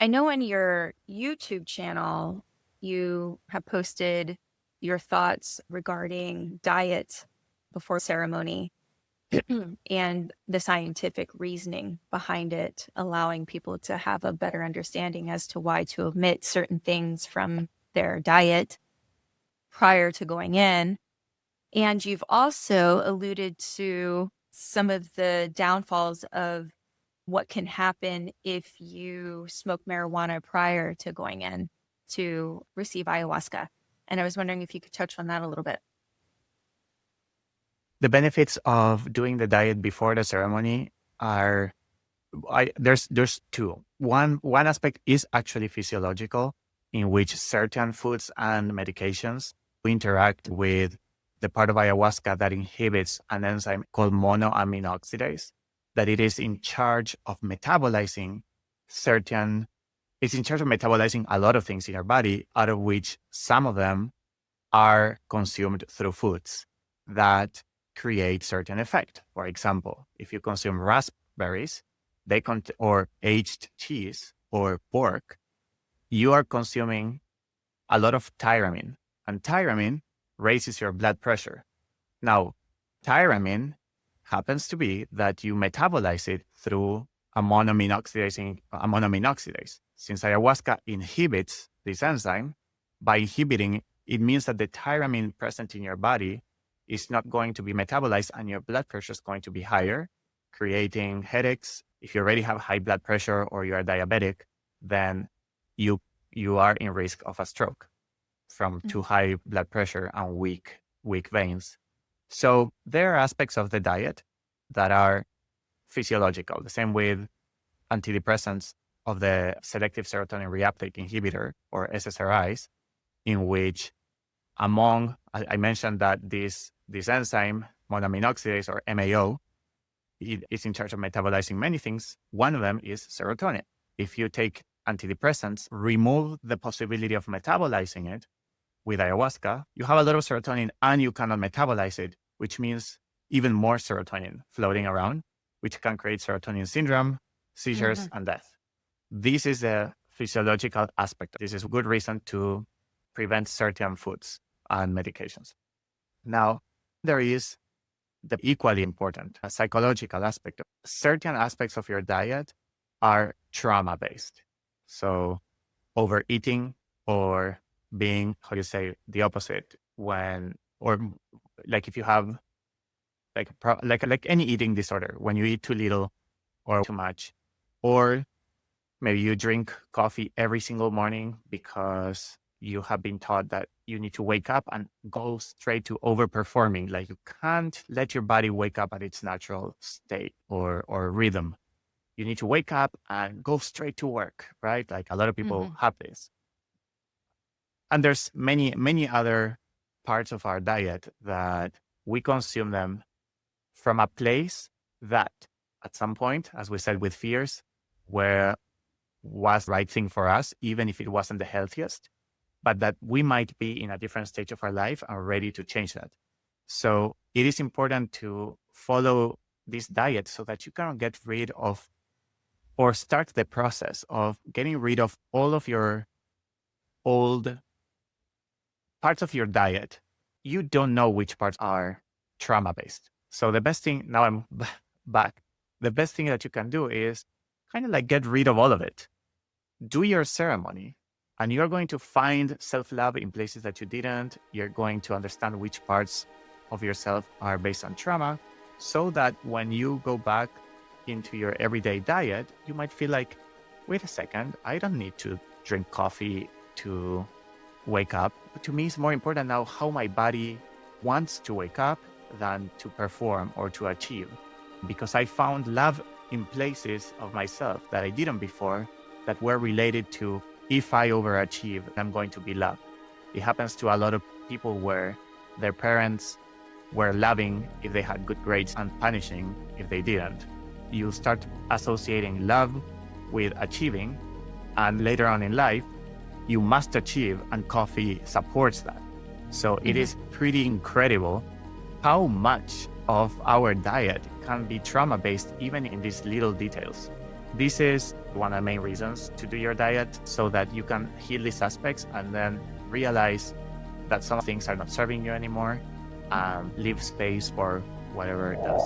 I know in your YouTube channel, you have posted your thoughts regarding diet before ceremony and the scientific reasoning behind it, allowing people to have a better understanding as to why to omit certain things from their diet prior to going in. And you've also alluded to some of the downfalls of what can happen if you smoke marijuana prior to going in to receive ayahuasca. And I was wondering if you could touch on that a little bit. The benefits of doing the diet before the ceremony are there's two. One aspect is actually physiological, in which certain foods and medications interact with the part of ayahuasca that inhibits an enzyme called monoamine oxidase, that it is in charge of metabolizing certain, it's in charge of metabolizing a lot of things in our body, out of which some of them are consumed through foods that create certain effect. For example, if you consume raspberries, or aged cheese or pork, you are consuming a lot of tyramine, and tyramine raises your blood pressure. Now, tyramine happens to be that you metabolize it through a monoamine oxidase. Since ayahuasca inhibits this enzyme, by inhibiting, it means that the tyramine present in your body is not going to be metabolized and your blood pressure is going to be higher, creating headaches. If you already have high blood pressure or you are diabetic, then you are in risk of a stroke from too high blood pressure and weak veins. So there are aspects of the diet that are physiological. The same with antidepressants of the selective serotonin reuptake inhibitor, or SSRIs, in which I mentioned that this enzyme, monoamine oxidase, or MAO, it is in charge of metabolizing many things. One of them is serotonin. If you take antidepressants, remove the possibility of metabolizing it with ayahuasca, you have a lot of serotonin and you cannot metabolize it, which means even more serotonin floating around, which can create serotonin syndrome, seizures, and death. This is a physiological aspect. This is a good reason to prevent certain foods and medications. Now, there is the equally important psychological aspect. Certain aspects of your diet are trauma-based. So overeating, or being, the opposite, or like if you have like any eating disorder, when you eat too little or too much, or maybe you drink coffee every single morning because you have been taught that you need to wake up and go straight to overperforming. Like, you can't let your body wake up at its natural state or rhythm. You need to wake up and go straight to work, right? Like, a lot of people have this. And there's many other parts of our diet that we consume them from a place that at some point, as we said with fears, where was the right thing for us, even if it wasn't the healthiest, but that we might be in a different stage of our life and ready to change that. So it is important to follow this diet so that you can get rid of, or start the process of getting rid of all of your old parts of your diet. You don't know which parts are trauma-based. So the best thing, now I'm back, the best thing that you can do is kind of like get rid of all of it. Do your ceremony, and you're going to find self-love in places that you didn't. You're going to understand which parts of yourself are based on trauma, so that when you go back into your everyday diet, you might feel like, wait a second, I don't need to drink coffee to wake up. But to me, it's more important now how my body wants to wake up than to perform or to achieve. Because I found love in places of myself that I didn't before, that were related to, if I overachieve, I'm going to be loved. It happens to a lot of people where their parents were loving if they had good grades and punishing if they didn't. You start associating love with achieving, and later on in life, you must achieve, and coffee supports that. So it is pretty incredible how much of our diet can be trauma-based, even in these little details. this is one of the main reasons to do your diet, so that you can heal these aspects and then realize that some things are not serving you anymore, leave space for whatever it does.